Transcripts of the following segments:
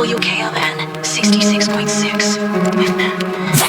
WKLN 66.6. The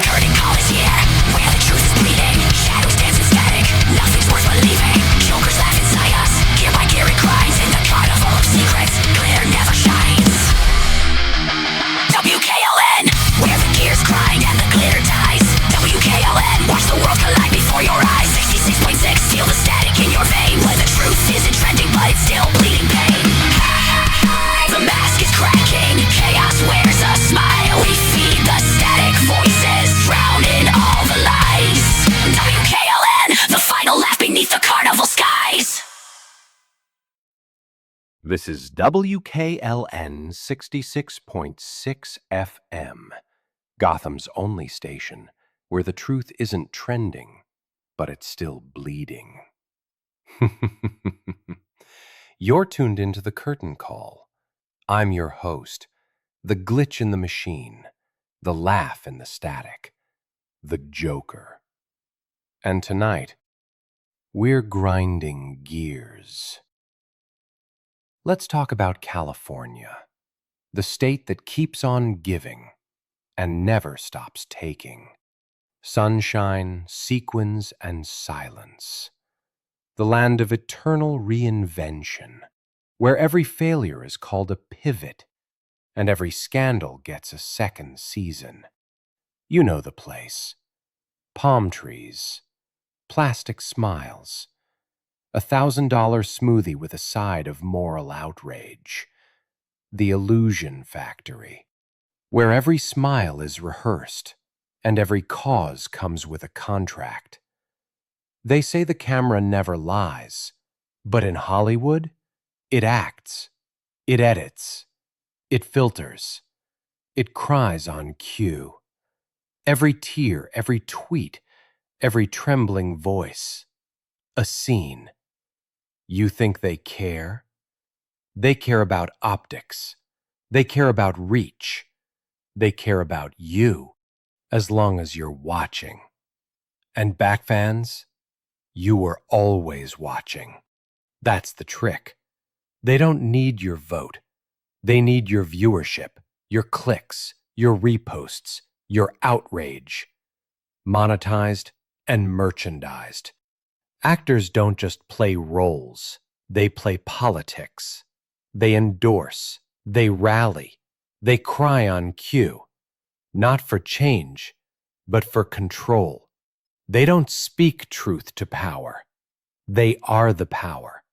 curtain call is here, where the truth is bleeding. Shadows dance in static, nothing's worth believing. Jokers laugh inside us, gear by gear it grinds. In the carnival of secrets, glitter never shines. WKLN, where the gears grind and the glitter dies. WKLN, watch the world collide before your eyes. 66.6, feel the static in your vein. Where the truth isn't trending, but it's still bleeding pain. The mask is cracking, chaos wears a smile. We feed the static voices, drowning all the lies. WKLN, the final laugh beneath the carnival skies. This is WKLN 66.6 FM, Gotham's only station, where the truth isn't trending, but it's still bleeding. You're tuned into the Curtain Call. I'm your host, the glitch in the machine, the laugh in the static, the Joker. And tonight, we're grinding gears. Let's talk about California, the state that keeps on giving and never stops taking. Sunshine, sequins, and silence. The land of eternal reinvention, where every failure is called a pivot, and every scandal gets a second season. You know the place. Palm trees, plastic smiles, $1,000 smoothie with a side of moral outrage. The illusion factory, where every smile is rehearsed, and every cause comes with a contract. They say the camera never lies, but in Hollywood, it acts, it edits, it filters, it cries on cue. Every tear, every tweet, every trembling voice, a scene. You think they care? They care about optics. They care about reach. They care about you, as long as you're watching. And back fans, you were always watching. That's the trick. They don't need your vote. They need your viewership, your clicks, your reposts, your outrage. Monetized and merchandised. Actors don't just play roles. They play politics. They endorse. They rally. They cry on cue. Not for change, but for control. They don't speak truth to power. They are the power,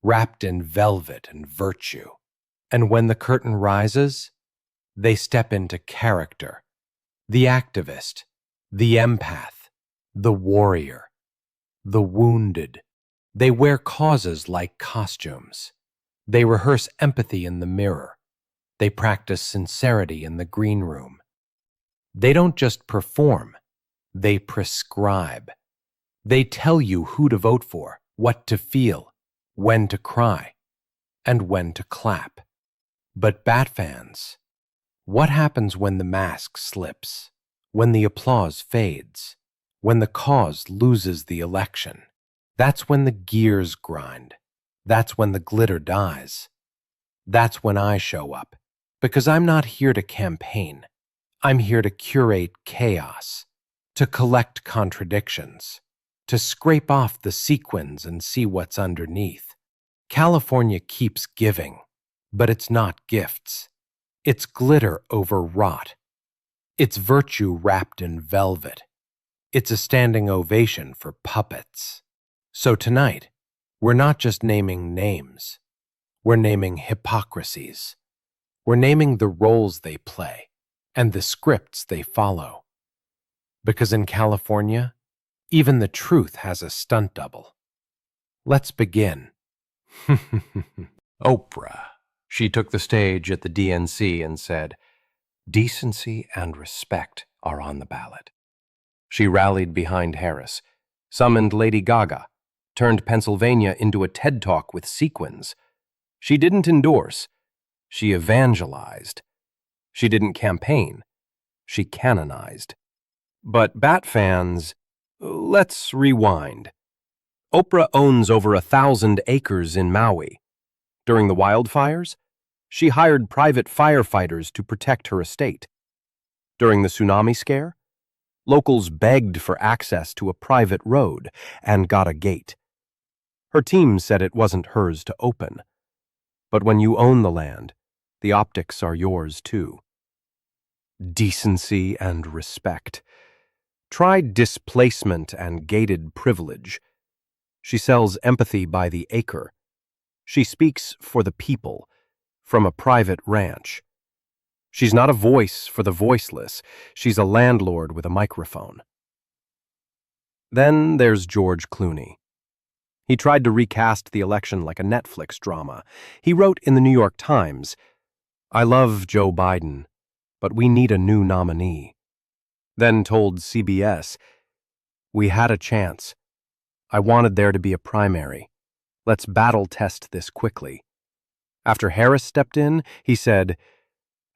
wrapped in velvet and virtue. And when the curtain rises, they step into character. The activist, the empath, the warrior, the wounded. They wear causes like costumes. They rehearse empathy in the mirror. They practice sincerity in the green room. They don't just perform, they prescribe. They tell you who to vote for, what to feel, when to cry, and when to clap. But Bat fans, what happens when the mask slips, when the applause fades, when the cause loses the election? That's when the gears grind. That's when the glitter dies. That's when I show up, because I'm not here to campaign. I'm here to curate chaos, to collect contradictions, to scrape off the sequins and see what's underneath. California keeps giving, but it's not gifts. It's glitter overwrought. It's virtue wrapped in velvet. It's a standing ovation for puppets. So tonight, we're not just naming names. We're naming hypocrisies. We're naming the roles they play and the scripts they follow. Because in California, even the truth has a stunt double. Let's begin. Oprah. She took the stage at the DNC and said, "Decency and respect are on the ballot." She rallied behind Harris, summoned Lady Gaga, turned Pennsylvania into a TED Talk with sequins. She didn't endorse. She evangelized. She didn't campaign. She canonized. But Bat fans, let's rewind. Oprah owns over 1,000 acres in Maui. During the wildfires, She hired private firefighters to protect her estate. During the tsunami scare, locals begged for access to a private road and got a gate. Her team said it wasn't hers to open. But when you own the land, the optics are yours too. Decency and respect. Try displacement and gated privilege. She sells empathy by the acre. She speaks for the people, from a private ranch. She's not a voice for the voiceless. She's a landlord with a microphone. Then there's George Clooney. He tried to recast the election like a Netflix drama. He wrote in the New York Times, "I love Joe Biden, but we need a new nominee." Then told CBS, "We had a chance. I wanted there to be a primary. Let's battle test this quickly." After Harris stepped in, he said,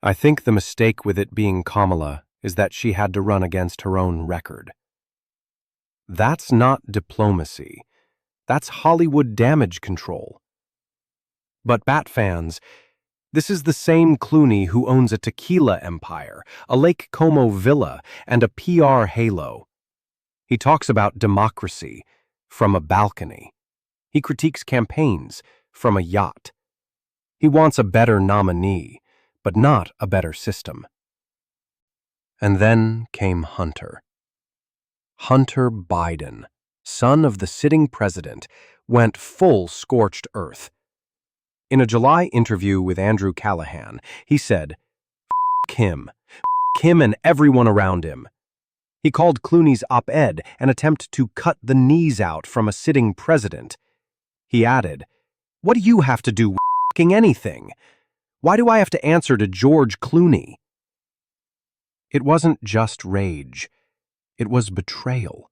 "I think the mistake with it being Kamala is that she had to run against her own record." That's not diplomacy. That's Hollywood damage control. But Bat fans, this is the same Clooney who owns a tequila empire, a Lake Como villa, and a PR halo. He talks about democracy from a balcony. He critiques campaigns from a yacht. He wants a better nominee, but not a better system. And then came Hunter. Hunter Biden, son of the sitting president, went full scorched earth. In a July interview with Andrew Callahan, he said, "F*** him and everyone around him." He called Clooney's op-ed an attempt to cut the knees out from a sitting president. He added, "What do you have to do with f***ing anything? Why do I have to answer to George Clooney?" It wasn't just rage. It was betrayal.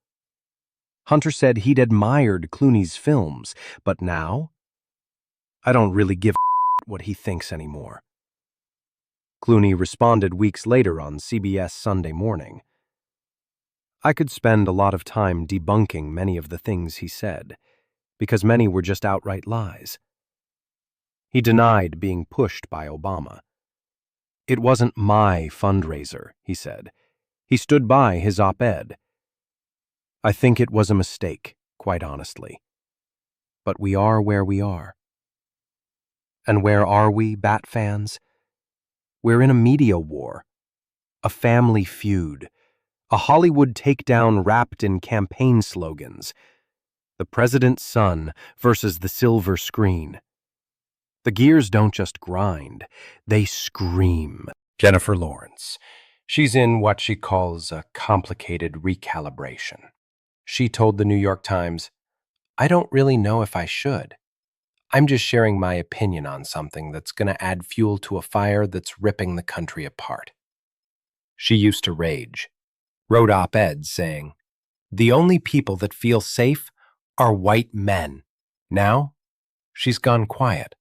Hunter said he'd admired Clooney's films, but now, "I don't really give a what he thinks anymore." Clooney responded weeks later on CBS Sunday Morning. "I could spend a lot of time debunking many of the things he said, because many were just outright lies." He denied being pushed by Obama. "It wasn't my fundraiser," he said. He stood by his op-ed. "I think it was a mistake, quite honestly. But we are where we are." And where are we, Bat fans? We're in a media war, a family feud, a Hollywood takedown wrapped in campaign slogans. The president's son versus the silver screen. The gears don't just grind, they scream. Jennifer Lawrence. She's in what she calls a complicated recalibration. She told the New York Times, "I don't really know if I should. I'm just sharing my opinion on something that's going to add fuel to a fire that's ripping the country apart." She used to rage, wrote op-eds saying, "The only people that feel safe are white men." Now, she's gone quiet.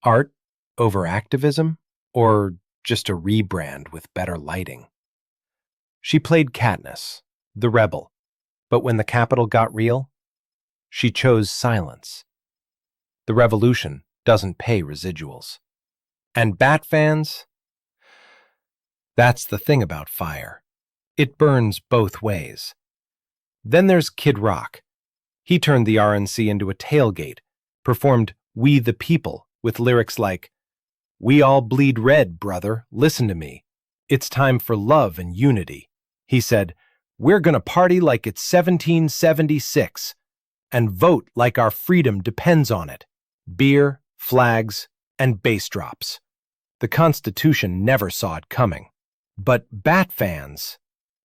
Art over activism, or just a rebrand with better lighting? She played Katniss, the rebel, but when the Capitol got real, she chose silence. The revolution doesn't pay residuals. And Bat fans, that's the thing about fire. It burns both ways. Then there's Kid Rock. He turned the RNC into a tailgate, performed "We the People" with lyrics like, "We all bleed red, brother, listen to me. It's time for love and unity." He said, "We're gonna party like it's 1776 and vote like our freedom depends on it. Beer, flags, and bass drops." The Constitution never saw it coming. But Bat fans,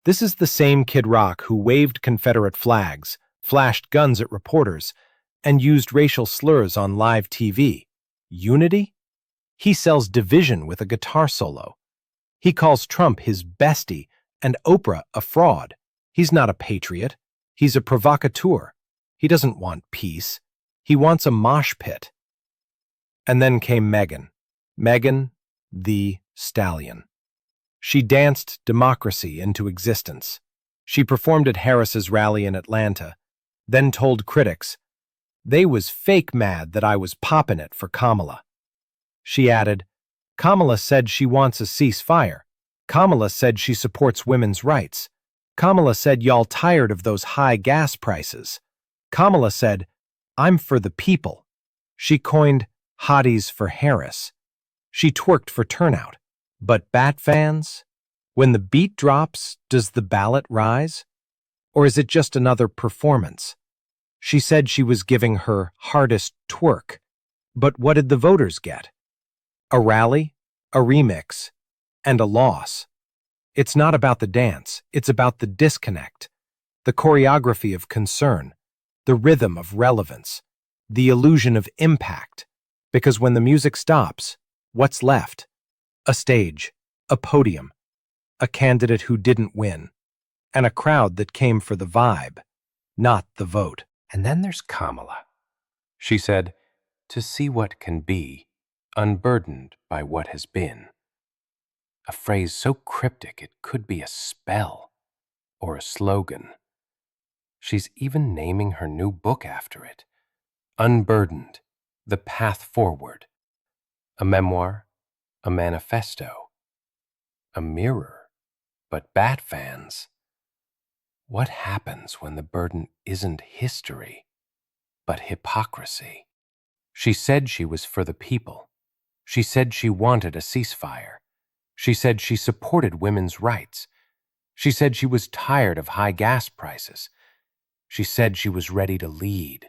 this is the same Kid Rock who waved Confederate flags, flashed guns at reporters, and used racial slurs on live TV. Unity? He sells division with a guitar solo. He calls Trump his bestie and Oprah a fraud. He's not a patriot. He's a provocateur. He doesn't want peace. He wants a mosh pit. And then came Megan, Thee Stallion. She danced democracy into existence. She performed at Harris's rally in Atlanta, then told critics, "They was fake mad that I was poppin' it for Kamala." She added, Kamala said she wants a ceasefire. Kamala said she supports women's rights. Kamala said y'all tired of those high gas prices. Kamala said, I'm for the people. She coined hotties for Harris. She twerked for turnout. But Bat fans? When the beat drops, does the ballot rise? Or is it just another performance? She said she was giving her hardest twerk. But what did the voters get? A rally, a remix, and a loss. It's not about the dance, it's about the disconnect, the choreography of concern, the rhythm of relevance, the illusion of impact. Because when the music stops, what's left? A stage, a podium, a candidate who didn't win, and a crowd that came for the vibe, not the vote. And then there's Kamala. She said, to see what can be, unburdened by what has been. A phrase so cryptic it could be a spell or a slogan. She's even naming her new book after it. Unburdened, The Path Forward. A memoir, a manifesto, a mirror. But Bat fans, what happens when the burden isn't history, but hypocrisy? She said she was for the people. She said she wanted a ceasefire. She said she supported women's rights. She said she was tired of high gas prices. She said she was ready to lead.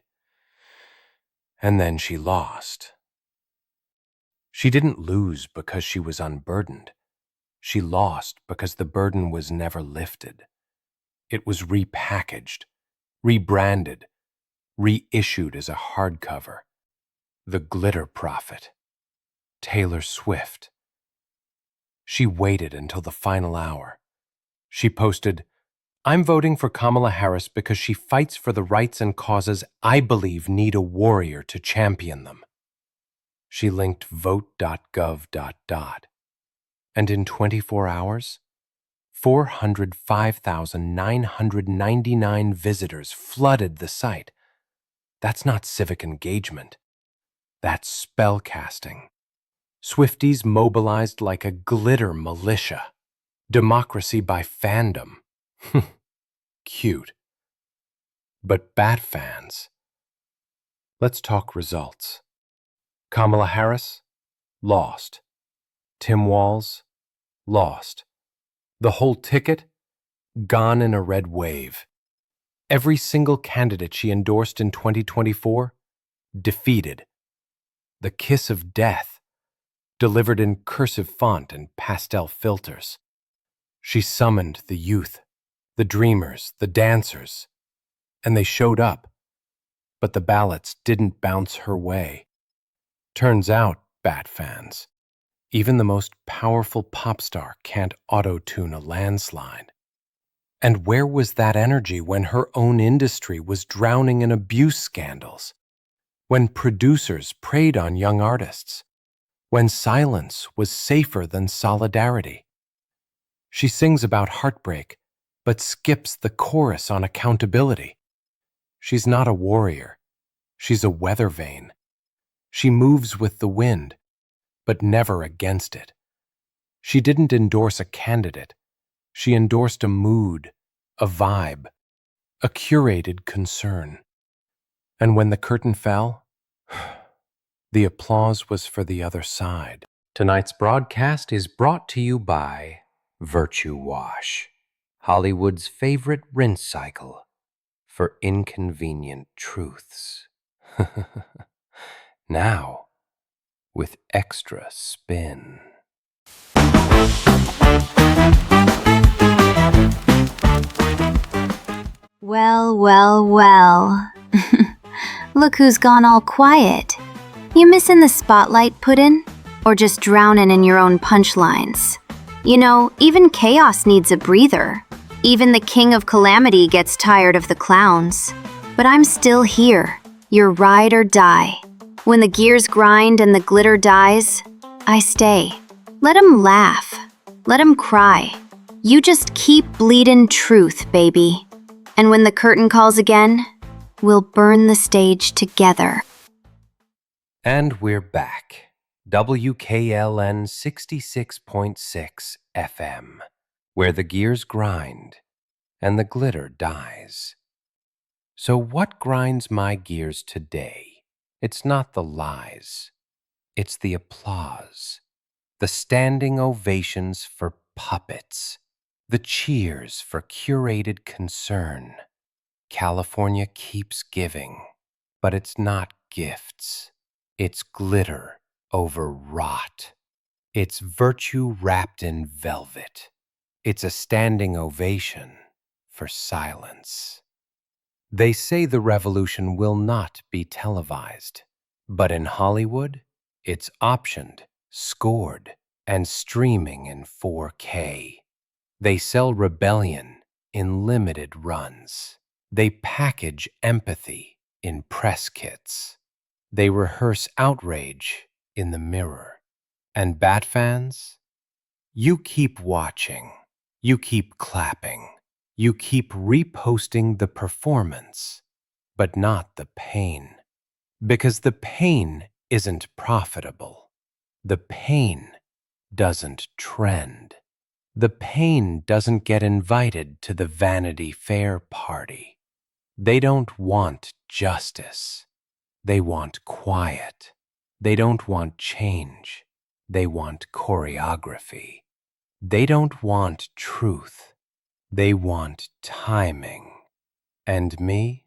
And then she lost. She didn't lose because she was unburdened. She lost because the burden was never lifted. It was repackaged, rebranded, reissued as a hardcover. The Glitter Prophet. Taylor Swift. She waited until the final hour. She posted, I'm voting for Kamala Harris because she fights for the rights and causes I believe need a warrior to champion them. She linked vote.gov. And in 24 hours, 405,999 visitors flooded the site. That's not civic engagement. That's spellcasting. Swifties mobilized like a glitter militia. Democracy by fandom. Cute. But Bat fans. Let's talk results. Kamala Harris, lost. Tim Walz, lost. The whole ticket, gone in a red wave. Every single candidate she endorsed in 2024, defeated. The kiss of death, delivered in cursive font and pastel filters. She summoned the youth, the dreamers, the dancers, and they showed up. But the ballots didn't bounce her way. Turns out, Bat fans, even the most powerful pop star can't auto-tune a landslide. And where was that energy when her own industry was drowning in abuse scandals? When producers preyed on young artists? When silence was safer than solidarity? She sings about heartbreak, but skips the chorus on accountability. She's not a warrior. She's a weather vane. She moves with the wind, but never against it. She didn't endorse a candidate. She endorsed a mood, a vibe, a curated concern. And when the curtain fell, the applause was for the other side. Tonight's broadcast is brought to you by Virtue Wash, Hollywood's favorite rinse cycle for inconvenient truths. Now, with extra spin. Well, well, well. Look who's gone all quiet. You missing the spotlight, Puddin'? Or just drowning in your own punchlines? You know, even chaos needs a breather. Even the king of calamity gets tired of the clowns. But I'm still here, your ride or die. When the gears grind and the glitter dies, I stay. Let 'em laugh. Let 'em cry. You just keep bleeding truth, baby. And when the curtain calls again, we'll burn the stage together. And we're back. WKLN 66.6 FM, where the gears grind and the glitter dies. So what grinds my gears today? It's not the lies. It's the applause, the standing ovations for puppets, the cheers for curated concern. California keeps giving, but it's not gifts. It's glitter over rot. It's virtue wrapped in velvet. It's a standing ovation for silence. They say the revolution will not be televised, but in Hollywood, it's optioned, scored, and streaming in 4K. They sell rebellion in limited runs. They package empathy in press kits. They rehearse outrage in the mirror. And Bat fans, you keep watching. You keep clapping. You keep reposting the performance, but not the pain. Because the pain isn't profitable. The pain doesn't trend. The pain doesn't get invited to the Vanity Fair party. They don't want justice. They want quiet. They don't want change. They want choreography. They don't want truth. They want timing. And me?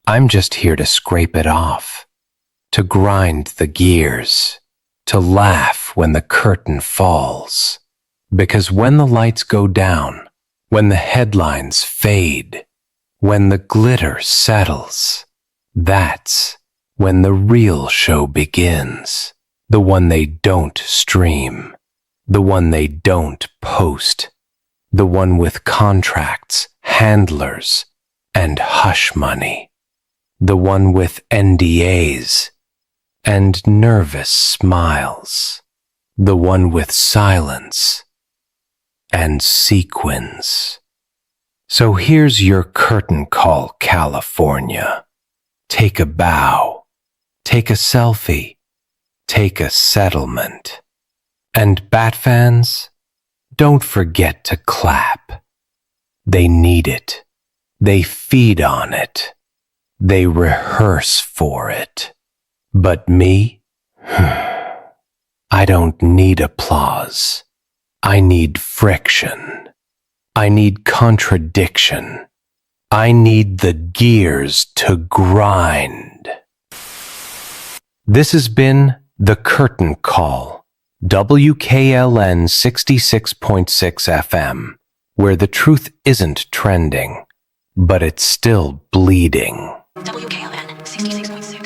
I'm just here to scrape it off, to grind the gears, to laugh when the curtain falls. Because when the lights go down, when the headlines fade, when the glitter settles, that's when the real show begins. The one they don't stream, the one they don't post, the one with contracts, handlers, and hush money, the one with NDAs and nervous smiles, the one with silence and sequins. So here's your curtain call, California. Take a bow, take a selfie, take a settlement. And Bat fans, don't forget to clap. They need it. They feed on it. They rehearse for it. But me? I don't need applause. I need friction. I need contradiction. I need the gears to grind. This has been The Curtain Call, WKLN 66.6 FM, where the truth isn't trending, but it's still bleeding. WKLN 66.6.